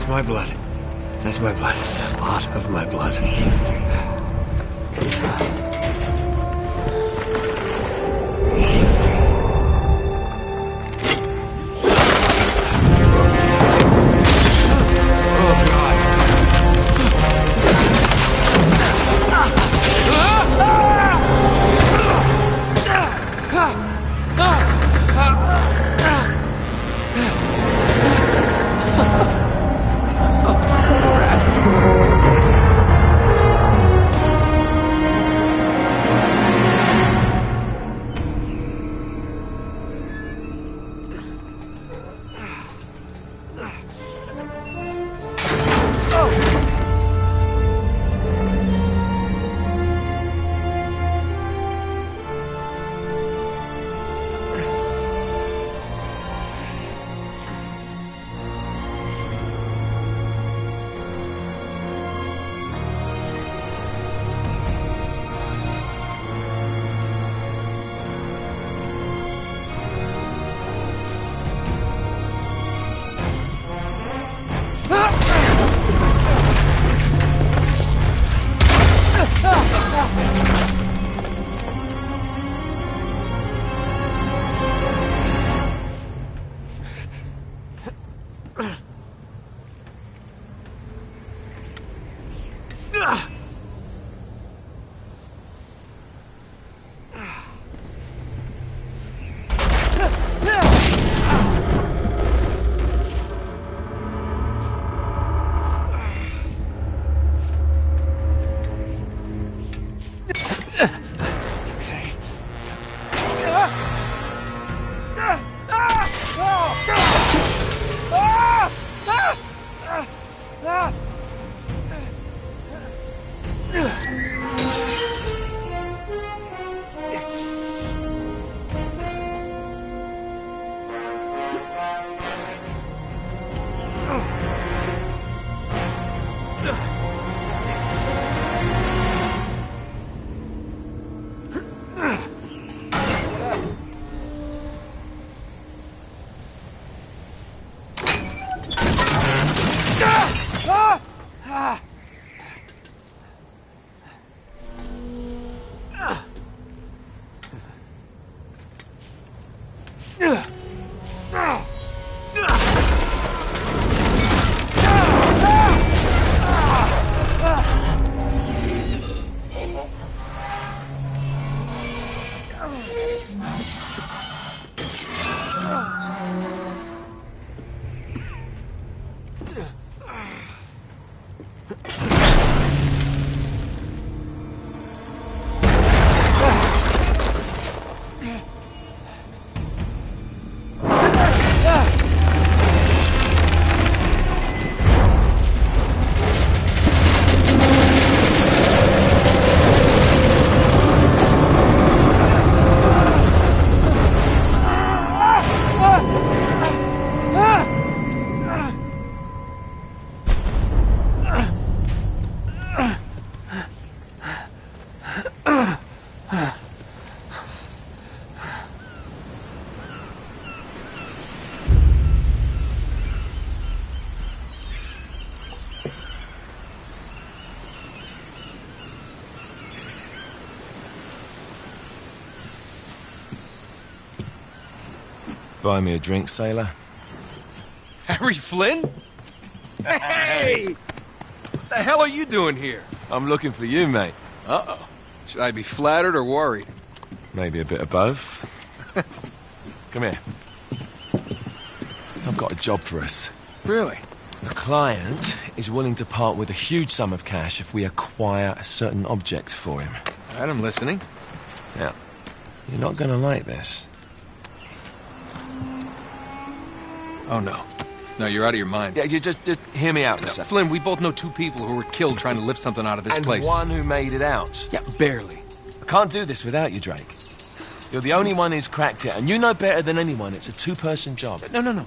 That's my blood. That's my blood. It's a lot of my blood. Buy me a drink, sailor. Harry Flynn? Hey! What the hell are you doing here? I'm looking for you, mate. Uh-oh. Should I be flattered or worried? Maybe a bit of both. Come here. I've got a job for us. Really? The client is willing to part with a huge sum of cash if we acquire a certain object for him. All right, I'm listening. Now, you're not going to like this. Oh, no. No, you're out of your mind. Yeah, you just hear me out for a second. Flynn, we both know two people who were killed trying to lift something out of this place. And one who made it out. Yeah, barely. I can't do this without you, Drake. You're the only one who's cracked it, and you know better than anyone it's a two-person job. No.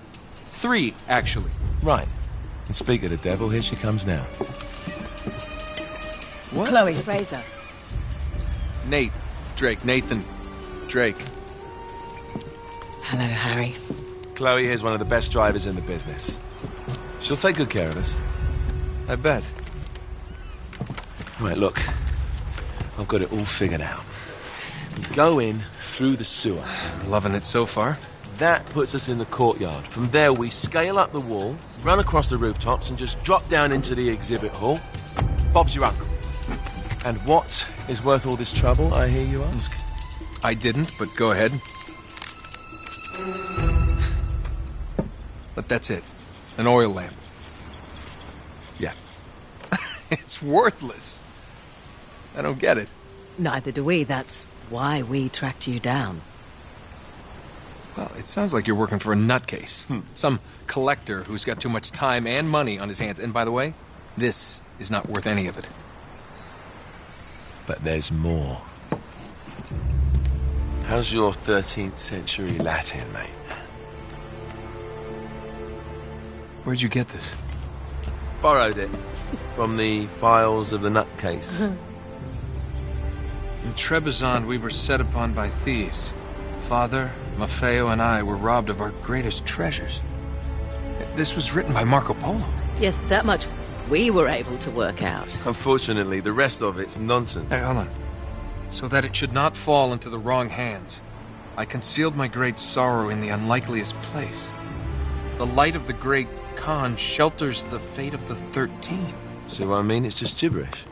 3, actually. Right. And speak of the devil, here she comes now. What? Chloe Fraser. Nate. Drake. Nathan. Drake. Hello, Harry. Chloe here's one of the best drivers in the business. She'll take good care of us. I bet. Right, look. I've got it all figured out. We go in through the sewer. Loving it so far. That puts us in the courtyard. From there, we scale up the wall, run across the rooftops, and just drop down into the exhibit hall. Bob's your uncle. And what is worth all this trouble, I hear you ask? I didn't, but go ahead. But that's it. An oil lamp. Yeah. It's worthless. I don't get it. Neither do we. That's why we tracked you down. Well, it sounds like you're working for a nutcase. Some collector who's got too much time and money on his hands. And by the way, this is not worth any of it. But there's more. How's your 13th century Latin, mate? Where'd you get this? Borrowed it from the files of the nutcase. In Trebizond, we were set upon by thieves. Father, Maffeo, and I were robbed of our greatest treasures. This was written by Marco Polo. Yes, that much we were able to work out. Unfortunately, the rest of it's nonsense. Hey, hold on. So that it should not fall into the wrong hands, I concealed my great sorrow in the unlikeliest place. The light of the great Khan shelters the fate of the 13. See what I mean? It's just gibberish.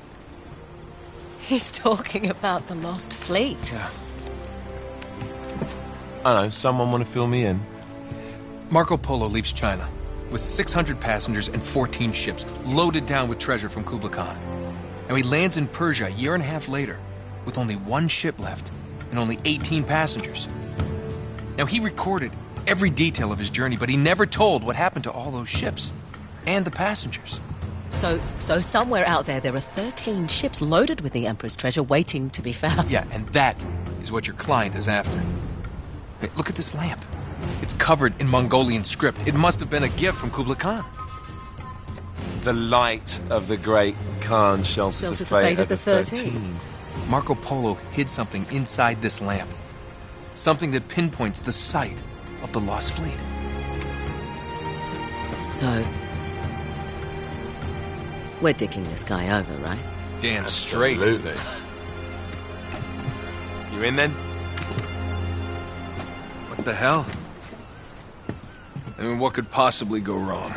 He's talking about the lost fleet. Yeah. I know, someone want to fill me in? Marco Polo leaves China with 600 passengers and 14 ships loaded down with treasure from Kublai Khan. And he lands in Persia a year and a half later with only one ship left and only 18 passengers. Now, he recorded every detail of his journey, but he never told what happened to all those ships and the passengers. So somewhere out there are 13 ships loaded with the Emperor's treasure waiting to be found. Yeah, and that is what your client is after. Hey, look at this lamp. It's covered in Mongolian script. It must have been a gift from Kublai Khan. The light of the great Khan shelters the fate of the 13. Marco Polo hid something inside this lamp. Something that pinpoints the site of the lost fleet. So, we're dicking this guy over, right? Damn straight. Absolutely. You in then? What the hell? I mean, what could possibly go wrong?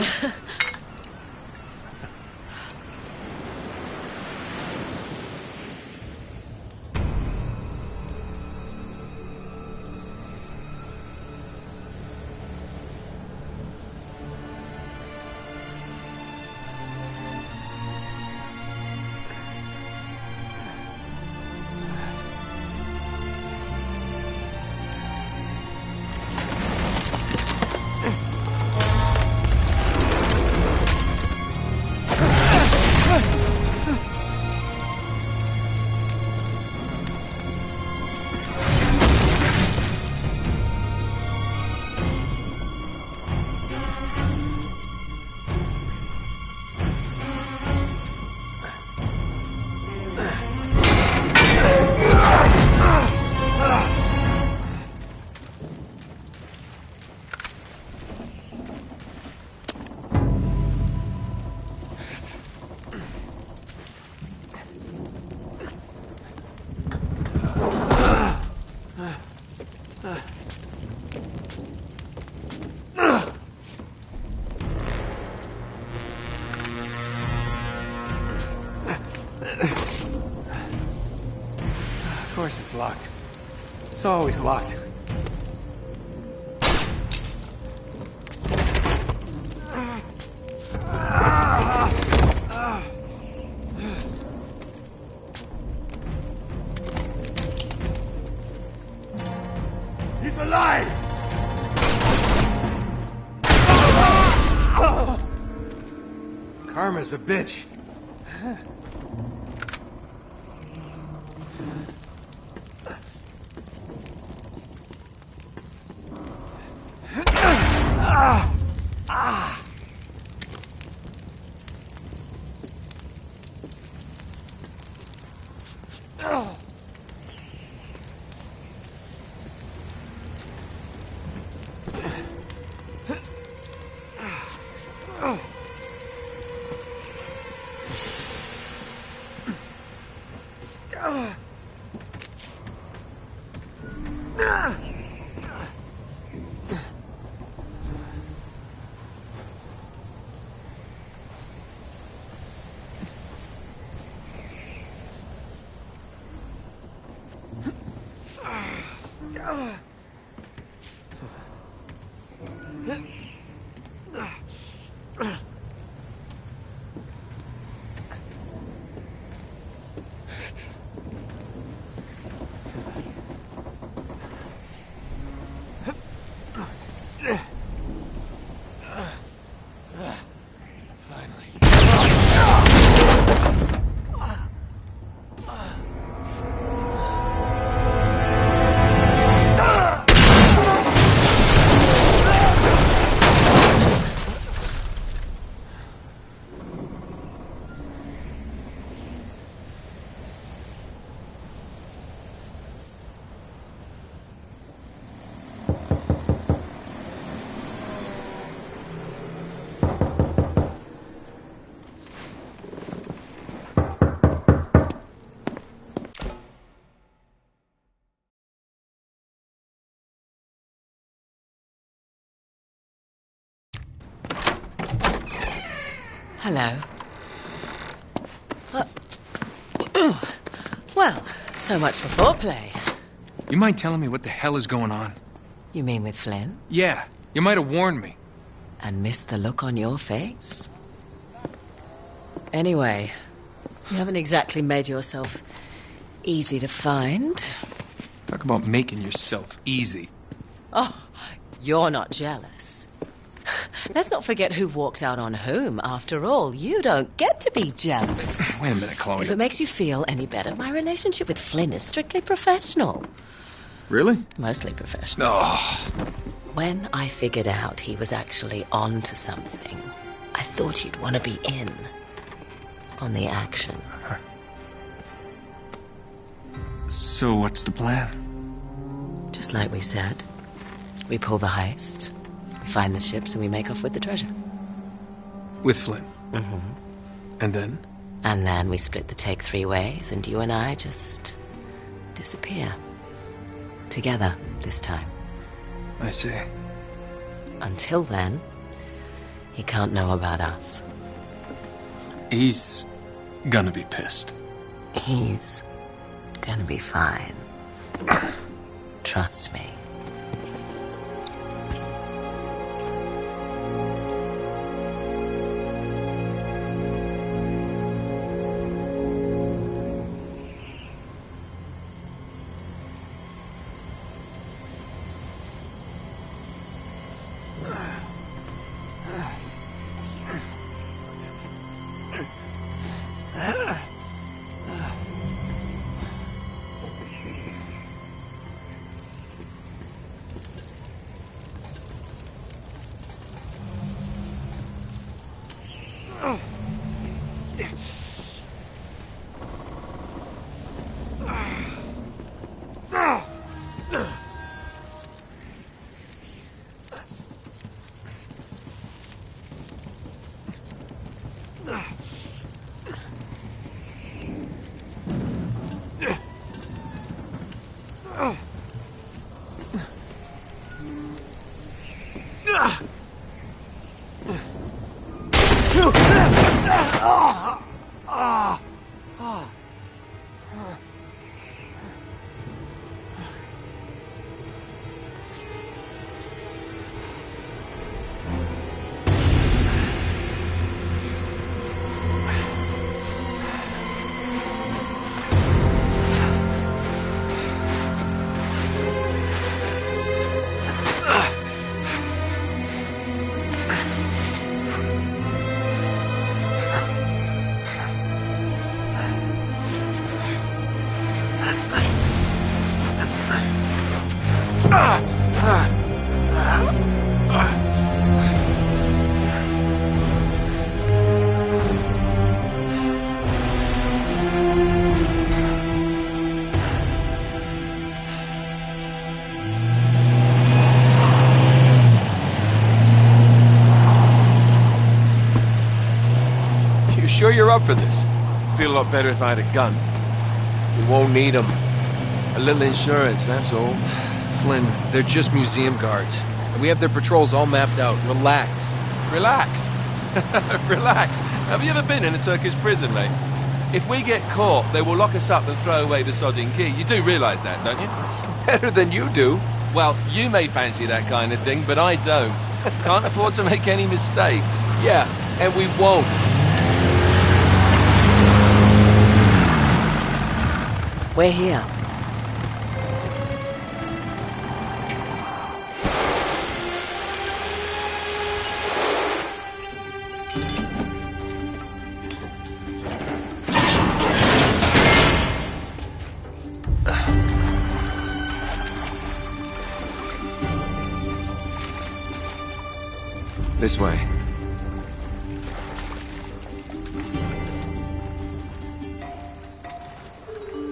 Of course it's locked. It's always locked. He's alive! Karma's a bitch. Hello. Well, so much for foreplay. You mind telling me what the hell is going on? You mean with Flynn? Yeah, you might have warned me. And missed the look on your face? Anyway, you haven't exactly made yourself easy to find. Talk about making yourself easy. Oh, you're not jealous. Let's not forget who walked out on whom. After all, you don't get to be jealous. Wait a minute, Chloe. If it makes you feel any better, my relationship with Flynn is strictly professional. Really? Mostly professional. Oh. When I figured out he was actually on to something, I thought you'd want to be in on the action. So what's the plan? Just like we said. We pull the heist, we find the ships, and we make off with the treasure. With Flynn? Mm-hmm. And then? And then we split the take 3 ways, and you and I just disappear. Together, this time. I see. Until then, he can't know about us. He's gonna be pissed. He's gonna be fine. Trust me. Sure you're up for this? Feel a lot better if I had a gun. We won't need them. A little insurance, that's all. Flynn, they're just museum guards. And we have their patrols all mapped out. Relax. Relax. Relax. Have you ever been in a Turkish prison, mate? If we get caught, they will lock us up and throw away the sodding key. You do realise that, don't you? Better than you do. Well, you may fancy that kind of thing, but I don't. Can't afford to make any mistakes. Yeah, and we won't. We're here. This way.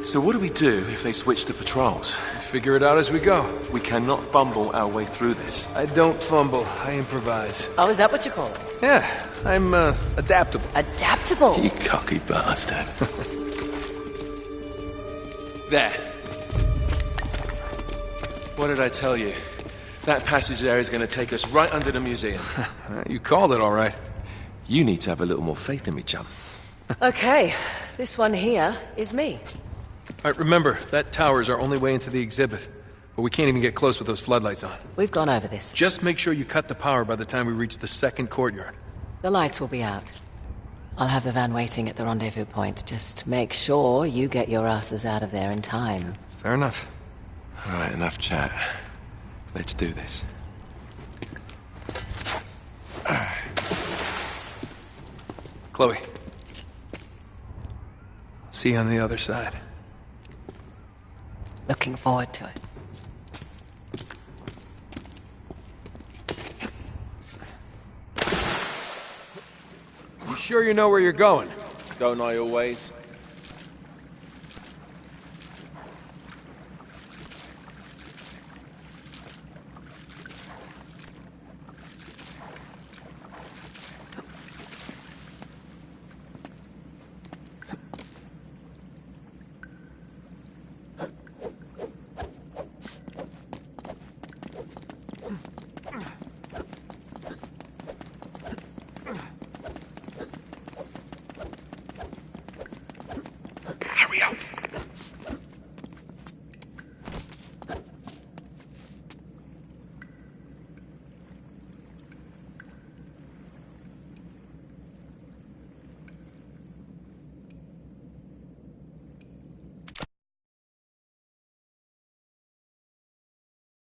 So what do we do if they switch the patrols? Figure it out as we go. We cannot fumble our way through this. I don't fumble, I improvise. Oh, is that what you call it? Yeah, I'm, adaptable. Adaptable. You cocky bastard. There. What did I tell you? That passage there is going to take us right under the museum. You called it all right. You need to have a little more faith in me, chum. Okay, this one here is me. All right, remember, that tower is our only way into the exhibit. But we can't even get close with those floodlights on. We've gone over this. Just make sure you cut the power by the time we reach the second courtyard. The lights will be out. I'll have the van waiting at the rendezvous point. Just make sure you get your asses out of there in time. Fair enough. All right, enough chat. Let's do this. Chloe. See you on the other side. Looking forward to it. You sure you know where you're going? Don't I always?